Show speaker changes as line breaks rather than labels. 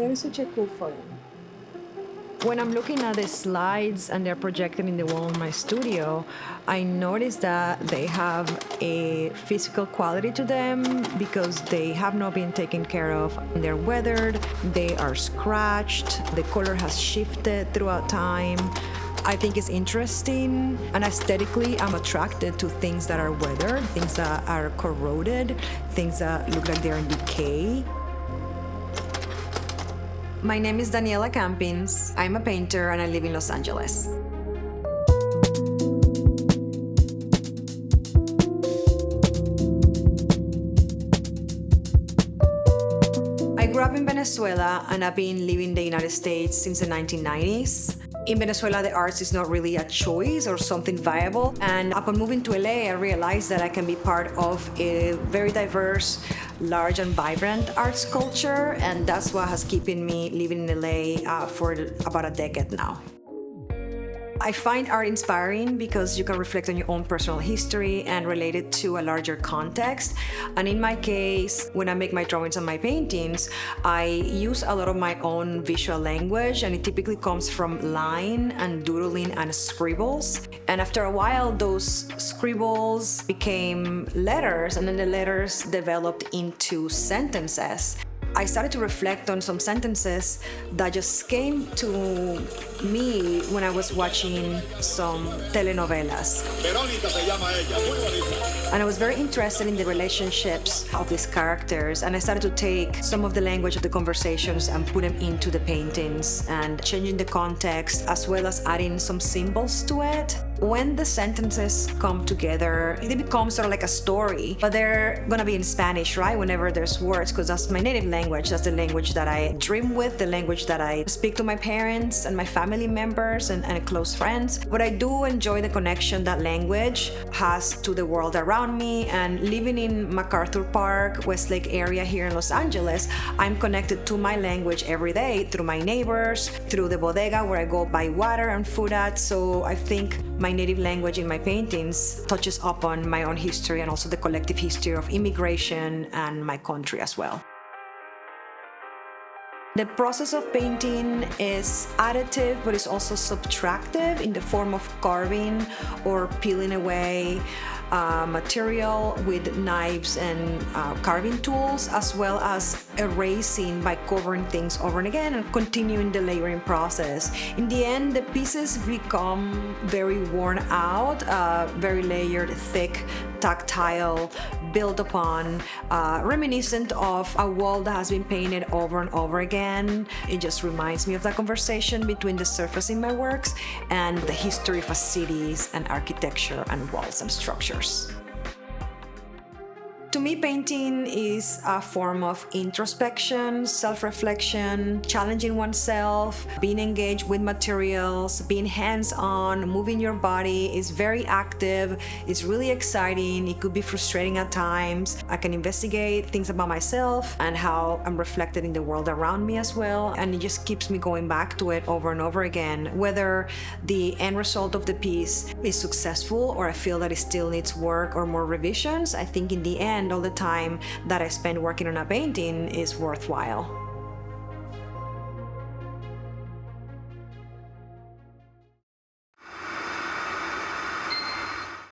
That is such a cool photo.
When I'm looking at the slides and they're projected in the wall in my studio, I notice that they have a physical quality to them because they have not been taken care of. They're weathered, they are scratched, the color has shifted throughout time. I think it's interesting, and aesthetically, I'm attracted to things that are weathered, things that are corroded, things that look like they're in decay. My name is Daniela Campins. I'm a painter and I live in Los Angeles. I grew up in Venezuela and I've been living in the United States since the 1990s. In Venezuela, the arts is not really a choice or something viable. And upon moving to LA, I realized that I can be part of a very diverse, large and vibrant arts culture. And that's what has keeping me living in LA for about a decade now. I find art inspiring because you can reflect on your own personal history and relate it to a larger context. And in my case, when I make my drawings and my paintings, I use a lot of my own visual language, and it typically comes from line and doodling and scribbles. And after a while, those scribbles became letters, and then the letters developed into sentences. I started to reflect on some sentences that just came to me when I was watching some telenovelas. And I was very interested in the relationships of these characters, and I started to take some of the language of the conversations and put them into the paintings and changing the context as well as adding some symbols to it. When the sentences come together, it becomes sort of like a story, but they're gonna be in Spanish, right? Whenever there's words, because that's my native language. That's the language that I dream with, the language that I speak to my parents and my family members and close friends. But I do enjoy the connection that language has to the world around me. And living in MacArthur Park, Westlake area here in Los Angeles, I'm connected to my language every day through my neighbors, through the bodega where I go buy water and food at. So I think my native language in my paintings touches upon my own history and also the collective history of immigration and my country as well. The process of painting is additive, but it's also subtractive in the form of carving or peeling away material with knives and carving tools, as well as erasing by covering things over and again and continuing the layering process. In the end, the pieces become very worn out, very layered, thick, tactile, built upon, reminiscent of a wall that has been painted over and over again. It just reminds me of that conversation between the surface in my works and the history of cities and architecture and walls and structures. To me, painting is a form of introspection, self-reflection, challenging oneself, being engaged with materials, being hands-on, moving your body. Is very active. It's really exciting. It could be frustrating at times. I can investigate things about myself and how I'm reflected in the world around me as well. And it just keeps me going back to it over and over again. Whether the end result of the piece is successful or I feel that it still needs work or more revisions, I think in the end, all the time that I spend working on a painting is worthwhile.